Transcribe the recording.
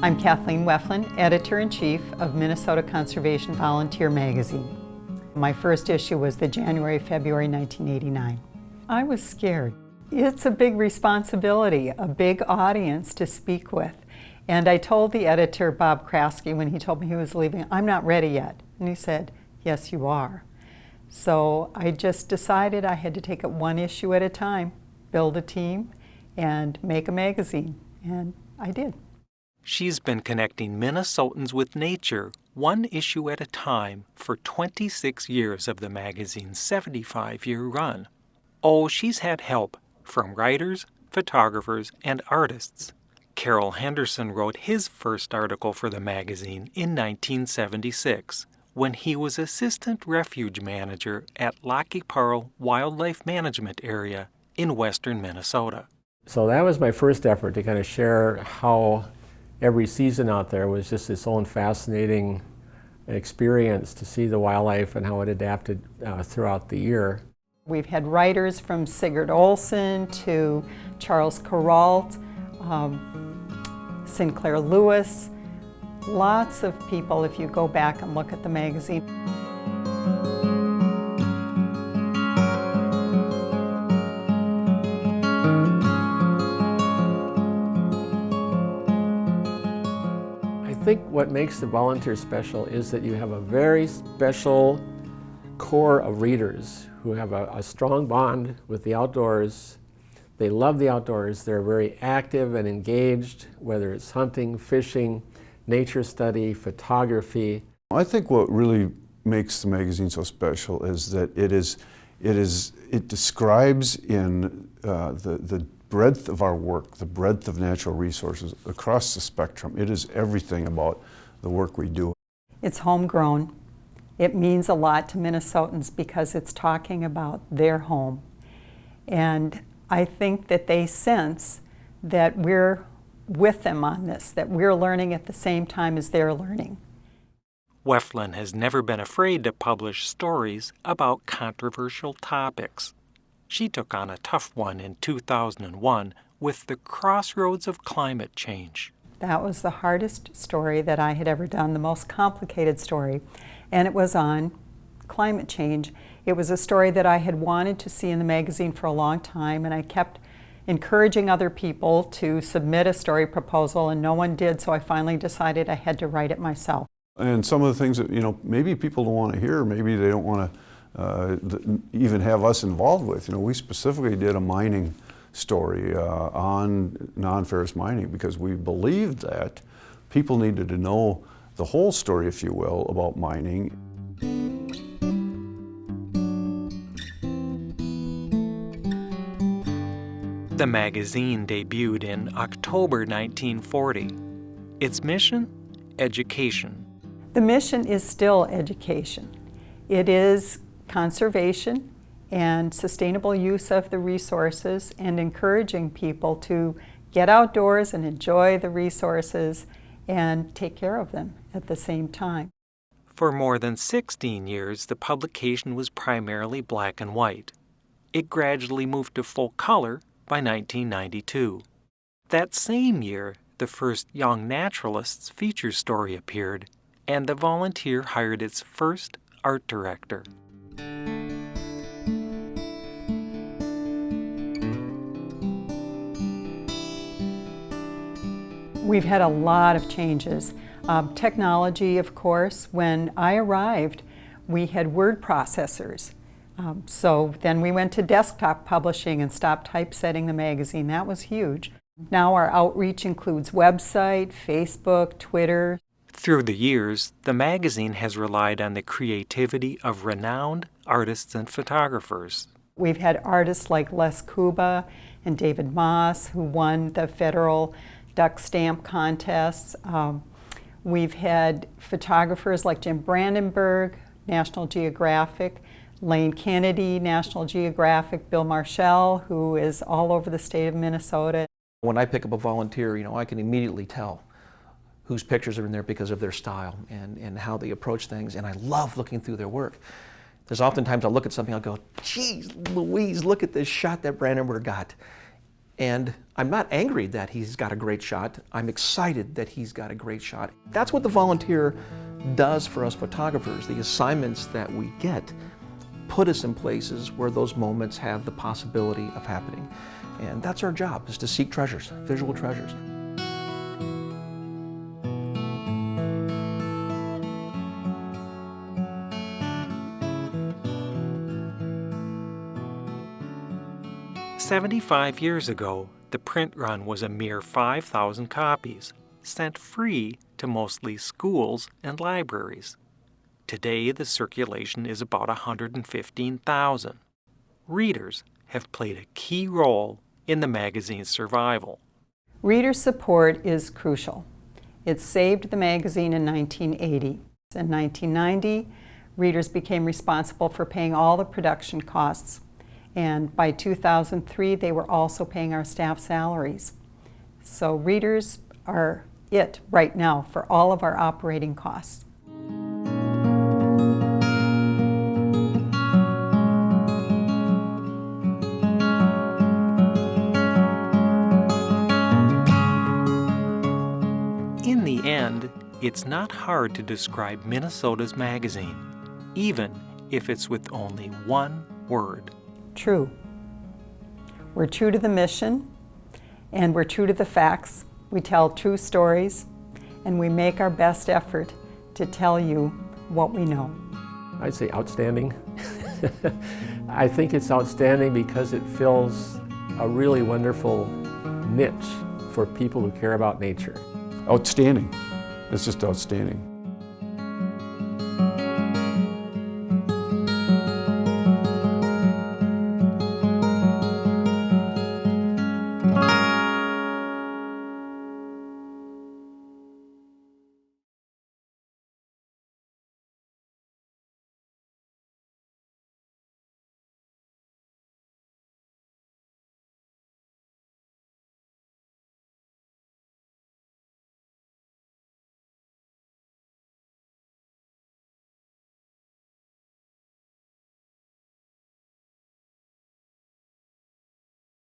I'm Kathleen Weflin, Editor-in-Chief of Minnesota Conservation Volunteer Magazine. My first issue was the January-February 1989. I was scared. It's a big responsibility, a big audience to speak with. And I told the editor, Bob Kraske, when he told me he was leaving, I'm not ready yet. And he said, yes, you are. So I just decided I had to take it one issue at a time, build a team, and make a magazine. And I did. She's been connecting Minnesotans with nature, one issue at a time, for 26 years of the magazine's 75-year run. Oh, she's had help from writers, photographers, and artists. Carol Henderson wrote his first article for the magazine in 1976, when he was assistant refuge manager at Lac Qui Parle Wildlife Management Area in western Minnesota. So that was my first effort, to kind of share how every season out there was just its own fascinating experience to see the wildlife and how it adapted throughout the year. We've had writers from Sigurd Olson to Charles Kuralt, Sinclair Lewis, lots of people if you go back and look at the magazine. I think what makes the volunteers special is that you have a very special core of readers who have a strong bond with the outdoors. They love the outdoors. They're very active and engaged, whether it's hunting, fishing, nature study, photography. I think what really makes the magazine so special is that it describes in the breadth of our work, the breadth of natural resources across the spectrum. It is everything about the work we do. It's homegrown. It means a lot to Minnesotans because it's talking about their home. And I think that they sense that we're with them on this, that we're learning at the same time as they're learning. Weflin has never been afraid to publish stories about controversial topics. She took on a tough one in 2001 with the crossroads of climate change. That was the hardest story that I had ever done, the most complicated story, and it was on climate change. It was a story that I had wanted to see in the magazine for a long time, and I kept encouraging other people to submit a story proposal, and no one did, so I finally decided I had to write it myself. And some of the things that, maybe people don't want to hear, maybe they don't want to even have us involved with. We specifically did a mining story on non-ferrous mining because we believed that people needed to know the whole story, if you will, about mining. The magazine debuted in October 1940. Its mission? Education. The mission is still education. It is conservation and sustainable use of the resources and encouraging people to get outdoors and enjoy the resources and take care of them at the same time. For more than 16 years, the publication was primarily black and white. It gradually moved to full color by 1992. That same year, the first Young Naturalists feature story appeared, and the Volunteer hired its first art director. We've had a lot of changes. Technology, of course. When I arrived, we had word processors. So then we went to desktop publishing and stopped typesetting the magazine. That was huge. Now our outreach includes website, Facebook, Twitter. Through the years, the magazine has relied on the creativity of renowned artists and photographers. We've had artists like Les Kuba and David Moss, who won the federal duck stamp contests. We've had photographers like Jim Brandenburg, National Geographic, Lane Kennedy, National Geographic, Bill Marshall, who is all over the state of Minnesota. When I pick up a volunteer, I can immediately tell whose pictures are in there because of their style and how they approach things, and I love looking through their work. There's oftentimes I'll look at something, I'll go, geez Louise, look at this shot that Brandenburg got. And I'm not angry that he's got a great shot. I'm excited that he's got a great shot. That's what the volunteer does for us photographers. The assignments that we get put us in places where those moments have the possibility of happening. And that's our job, is to seek treasures, visual treasures. "75 years ago, the print run was a mere 5,000 copies, sent free to mostly schools and libraries. Today, the circulation is about 115,000. Readers have played a key role in the magazine's survival. Reader support is crucial. It saved the magazine in 1980. In 1990, readers became responsible for paying all the production costs. And by 2003, they were also paying our staff salaries. So readers are it right now for all of our operating costs. In the end, it's not hard to describe Minnesota's magazine, even if it's with only one word. True. We're true to the mission, and we're true to the facts. We tell true stories, and we make our best effort to tell you what we know. I'd say outstanding. I think it's outstanding because it fills a really wonderful niche for people who care about nature. Outstanding. It's just outstanding.